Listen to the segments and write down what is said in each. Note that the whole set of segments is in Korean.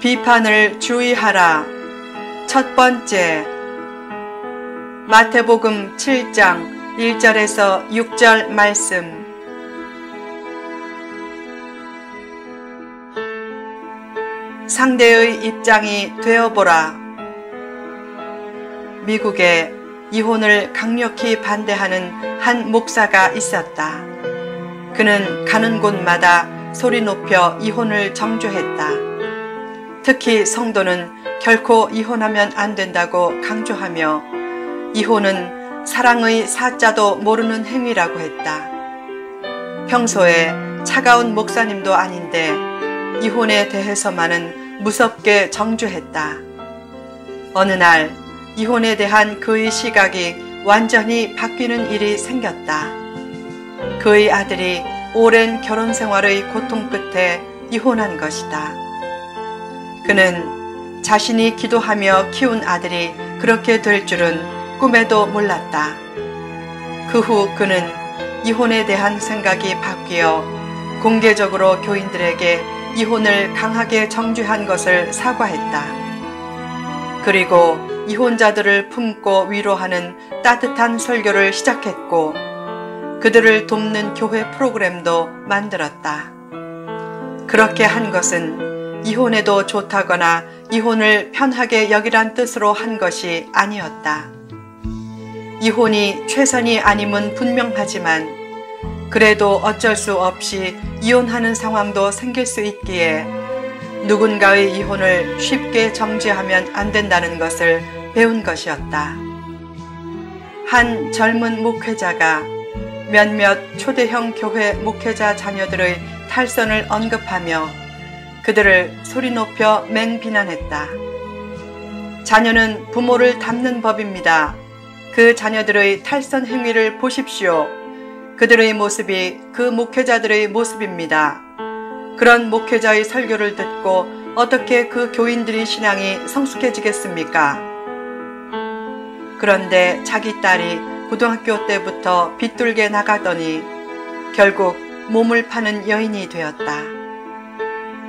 비판을 주의하라. 첫 번째, 마태복음 7장 1절에서 6절 말씀. 상대의 입장이 되어보라. 미국에 이혼을 강력히 반대하는 한 목사가 있었다. 그는 가는 곳마다 소리 높여 이혼을 정죄했다. 특히 성도는 결코 이혼하면 안 된다고 강조하며 이혼은 사랑의 사자도 모르는 행위라고 했다. 평소에 차가운 목사님도 아닌데 이혼에 대해서만은 무섭게 정죄했다. 어느 날 이혼에 대한 그의 시각이 완전히 바뀌는 일이 생겼다. 그의 아들이 오랜 결혼 생활의 고통 끝에 이혼한 것이다. 그는 자신이 기도하며 키운 아들이 그렇게 될 줄은 꿈에도 몰랐다. 그 후 그는 이혼에 대한 생각이 바뀌어 공개적으로 교인들에게 이혼을 강하게 정죄한 것을 사과했다. 그리고 이혼자들을 품고 위로하는 따뜻한 설교를 시작했고 그들을 돕는 교회 프로그램도 만들었다. 그렇게 한 것은 이혼해도 좋다거나 이혼을 편하게 여기란 뜻으로 한 것이 아니었다. 이혼이 최선이 아님은 분명하지만 그래도 어쩔 수 없이 이혼하는 상황도 생길 수 있기에 누군가의 이혼을 쉽게 정죄하면 안 된다는 것을 배운 것이었다. 한 젊은 목회자가 몇몇 초대형 교회 목회자 자녀들의 탈선을 언급하며 그들을 소리 높여 맹비난했다. 자녀는 부모를 닮는 법입니다. 그 자녀들의 탈선 행위를 보십시오. 그들의 모습이 그 목회자들의 모습입니다. 그런 목회자의 설교를 듣고 어떻게 그 교인들의 신앙이 성숙해지겠습니까? 그런데 자기 딸이 고등학교 때부터 빗둘게 나가더니 결국 몸을 파는 여인이 되었다.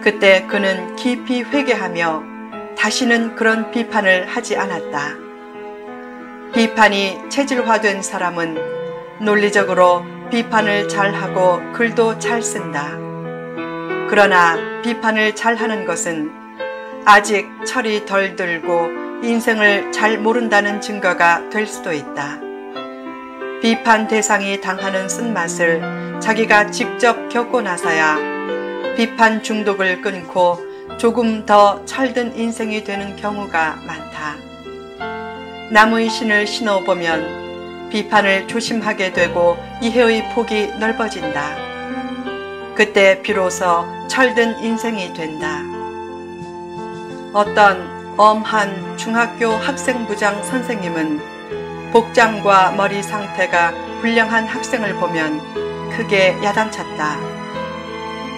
그때 그는 깊이 회개하며 다시는 그런 비판을 하지 않았다. 비판이 체질화된 사람은 논리적으로 비판을 잘하고 글도 잘 쓴다. 그러나 비판을 잘하는 것은 아직 철이 덜 들고 인생을 잘 모른다는 증거가 될 수도 있다. 비판 대상이 당하는 쓴맛을 자기가 직접 겪고 나서야 비판 중독을 끊고 조금 더 철든 인생이 되는 경우가 많다. 나무의 신을 신어보면 비판을 조심하게 되고 이해의 폭이 넓어진다. 그때 비로소 철든 인생이 된다. 어떤 엄한 중학교 학생부장 선생님은 복장과 머리 상태가 불량한 학생을 보면 크게 야단쳤다.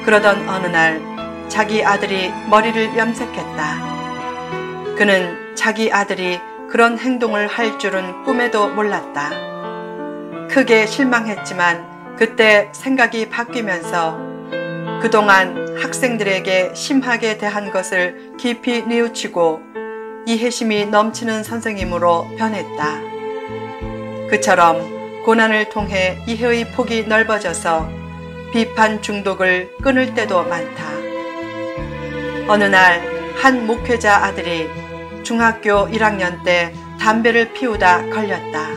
그러던 어느 날 자기 아들이 머리를 염색했다. 그는 자기 아들이 그런 행동을 할 줄은 꿈에도 몰랐다. 크게 실망했지만 그때 생각이 바뀌면서 그동안 학생들에게 심하게 대한 것을 깊이 뉘우치고 이해심이 넘치는 선생님으로 변했다. 그처럼 고난을 통해 이해의 폭이 넓어져서 비판 중독을 끊을 때도 많다. 어느 날 한 목회자 아들이 중학교 1학년 때 담배를 피우다 걸렸다.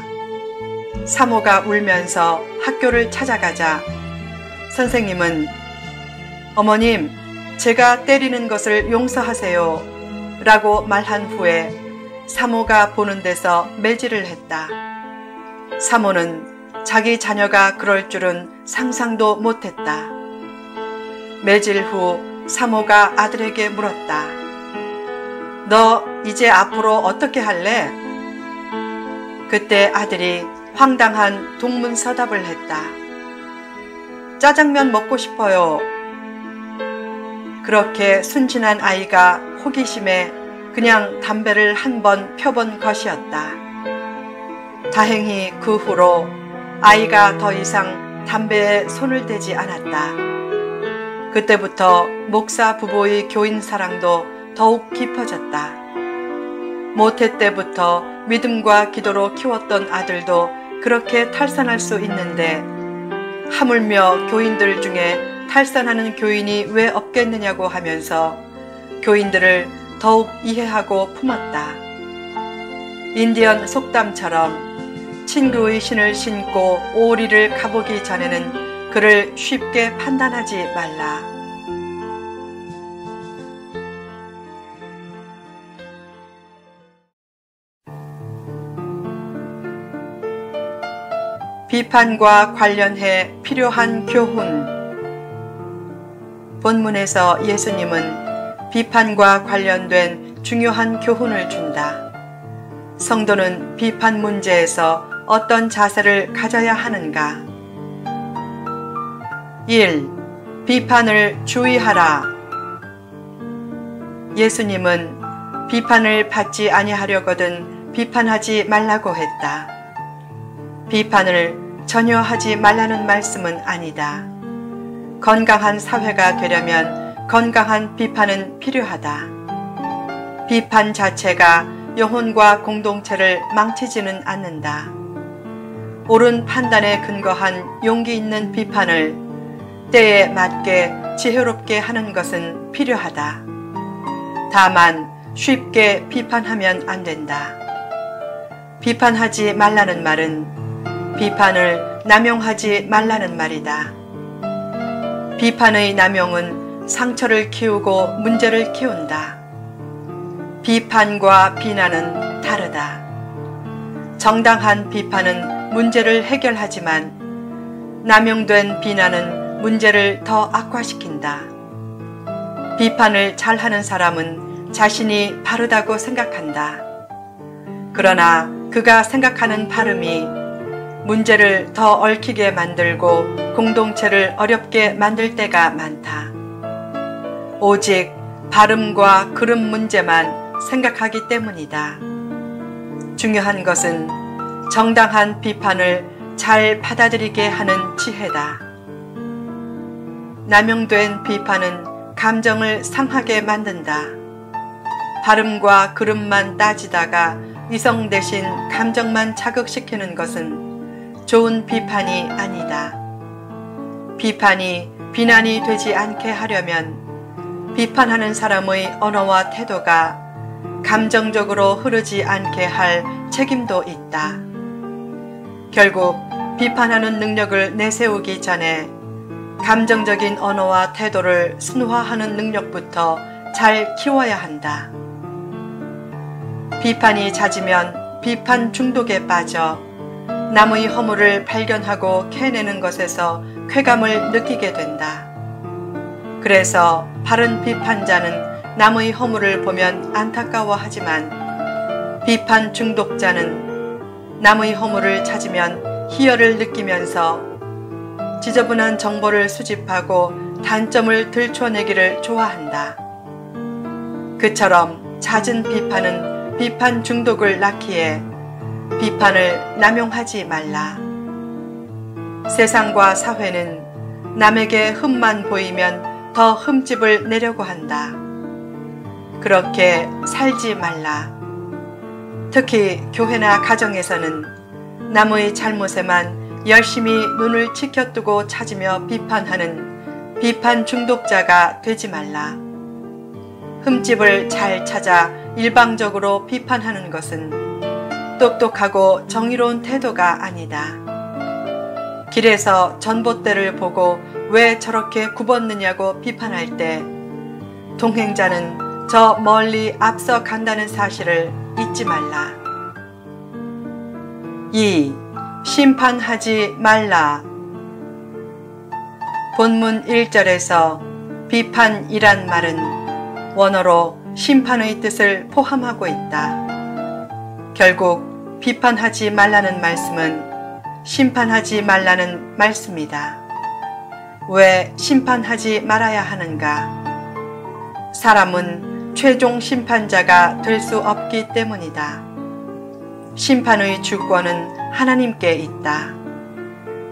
사모가 울면서 학교를 찾아가자 선생님은 어머님, 제가 때리는 것을 용서하세요 라고 말한 후에 사모가 보는 데서 매질을 했다. 사모는 자기 자녀가 그럴 줄은 상상도 못했다. 매질 후 사모가 아들에게 물었다. 너 이제 앞으로 어떻게 할래? 그때 아들이 황당한 동문서답을 했다. 짜장면 먹고 싶어요. 그렇게 순진한 아이가 호기심에 그냥 담배를 한 번 펴본 것이었다. 다행히 그 후로 아이가 더 이상 담배에 손을 대지 않았다. 그때부터 목사 부부의 교인 사랑도 더욱 깊어졌다. 모태 때부터 믿음과 기도로 키웠던 아들도 그렇게 탈선할 수 있는데 하물며 교인들 중에 탈선하는 교인이 왜 없겠느냐고 하면서 교인들을 더욱 이해하고 품었다. 인디언 속담처럼 친구의 신을 신고 오리를 가보기 전에는 그를 쉽게 판단하지 말라. 비판과 관련해 필요한 교훈. 본문에서 예수님은 비판과 관련된 중요한 교훈을 준다. 성도는 비판 문제에서 어떤 자세를 가져야 하는가? 1. 비판을 주의하라. 예수님은 비판을 받지 아니하려거든 비판하지 말라고 했다. 비판을 전혀 하지 말라는 말씀은 아니다. 건강한 사회가 되려면 건강한 비판은 필요하다. 비판 자체가 영혼과 공동체를 망치지는 않는다. 옳은 판단에 근거한 용기 있는 비판을 때에 맞게 지혜롭게 하는 것은 필요하다. 다만 쉽게 비판하면 안 된다. 비판하지 말라는 말은 비판을 남용하지 말라는 말이다. 비판의 남용은 상처를 키우고 문제를 키운다. 비판과 비난은 다르다. 정당한 비판은 문제를 해결하지만 남용된 비난은 문제를 더 악화시킨다. 비판을 잘하는 사람은 자신이 바르다고 생각한다. 그러나 그가 생각하는 바름이 문제를 더 얽히게 만들고 공동체를 어렵게 만들 때가 많다. 오직 발음과 그름 문제만 생각하기 때문이다. 중요한 것은 정당한 비판을 잘 받아들이게 하는 지혜다. 남용된 비판은 감정을 상하게 만든다. 발음과 그름만 따지다가 이성 대신 감정만 자극시키는 것은 좋은 비판이 아니다. 비판이 비난이 되지 않게 하려면 비판하는 사람의 언어와 태도가 감정적으로 흐르지 않게 할 책임도 있다. 결국 비판하는 능력을 내세우기 전에 감정적인 언어와 태도를 순화하는 능력부터 잘 키워야 한다. 비판이 잦으면 비판 중독에 빠져 남의 허물을 발견하고 캐내는 것에서 쾌감을 느끼게 된다. 그래서 바른 비판자는 남의 허물을 보면 안타까워하지만 비판 중독자는 남의 허물을 찾으면 희열을 느끼면서 지저분한 정보를 수집하고 단점을 들춰내기를 좋아한다. 그처럼 잦은 비판은 비판 중독을 낳기에 비판을 남용하지 말라. 세상과 사회는 남에게 흠만 보이면 더 흠집을 내려고 한다. 그렇게 살지 말라. 특히 교회나 가정에서는 남의 잘못에만 열심히 눈을 치켜뜨고 찾으며 비판하는 비판 중독자가 되지 말라. 흠집을 잘 찾아 일방적으로 비판하는 것은 똑똑하고 정의로운 태도가 아니다. 길에서 전봇대를 보고 왜 저렇게 굽었느냐고 비판할 때 동행자는 저 멀리 앞서 간다는 사실을 잊지 말라. 2. 심판하지 말라. 본문 1절에서 비판이란 말은 원어로 심판의 뜻을 포함하고 있다. 결국 비판하지 말라는 말씀은 심판하지 말라는 말씀이다. 왜 심판하지 말아야 하는가? 사람은 최종 심판자가 될 수 없기 때문이다. 심판의 주권은 하나님께 있다.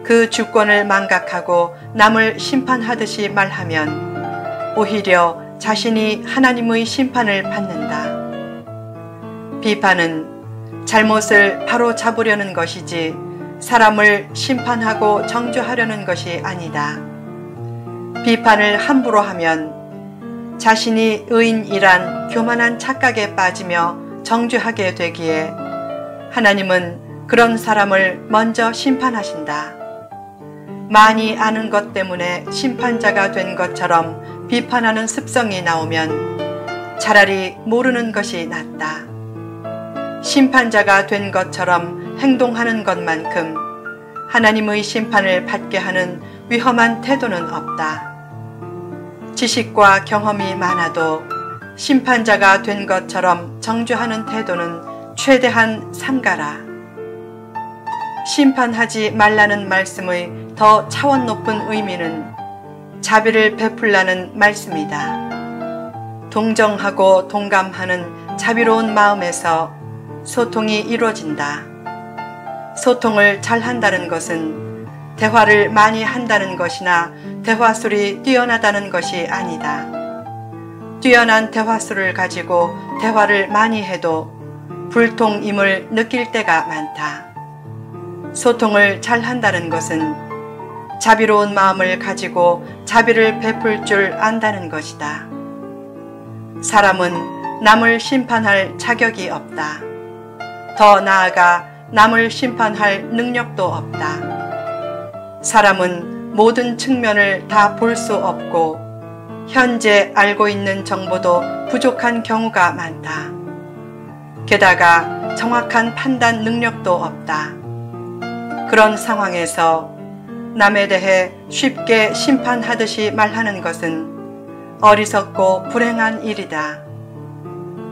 그 주권을 망각하고 남을 심판하듯이 말하면 오히려 자신이 하나님의 심판을 받는다. 비판은 잘못을 바로 잡으려는 것이지 사람을 심판하고 정죄하려는 것이 아니다. 비판을 함부로 하면 자신이 의인이란 교만한 착각에 빠지며 정죄하게 되기에 하나님은 그런 사람을 먼저 심판하신다. 많이 아는 것 때문에 심판자가 된 것처럼 비판하는 습성이 나오면 차라리 모르는 것이 낫다. 심판자가 된 것처럼 행동하는 것만큼 하나님의 심판을 받게 하는 위험한 태도는 없다. 지식과 경험이 많아도 심판자가 된 것처럼 정죄하는 태도는 최대한 삼가라. 심판하지 말라는 말씀의 더 차원 높은 의미는 자비를 베풀라는 말씀이다. 동정하고 동감하는 자비로운 마음에서 소통이 이루어진다. 소통을 잘 한다는 것은 대화를 많이 한다는 것이나 대화술이 뛰어나다는 것이 아니다. 뛰어난 대화술을 가지고 대화를 많이 해도 불통임을 느낄 때가 많다. 소통을 잘 한다는 것은 자비로운 마음을 가지고 자비를 베풀 줄 안다는 것이다. 사람은 남을 심판할 자격이 없다. 더 나아가 남을 심판할 능력도 없다. 사람은 모든 측면을 다 볼 수 없고 현재 알고 있는 정보도 부족한 경우가 많다. 게다가 정확한 판단 능력도 없다. 그런 상황에서 남에 대해 쉽게 심판하듯이 말하는 것은 어리석고 불행한 일이다.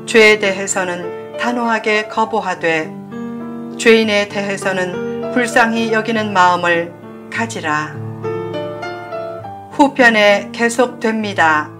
죄에 대해서는 단호하게 거부하되 죄인에 대해서는 불쌍히 여기는 마음을 가지라. 후편에 계속됩니다.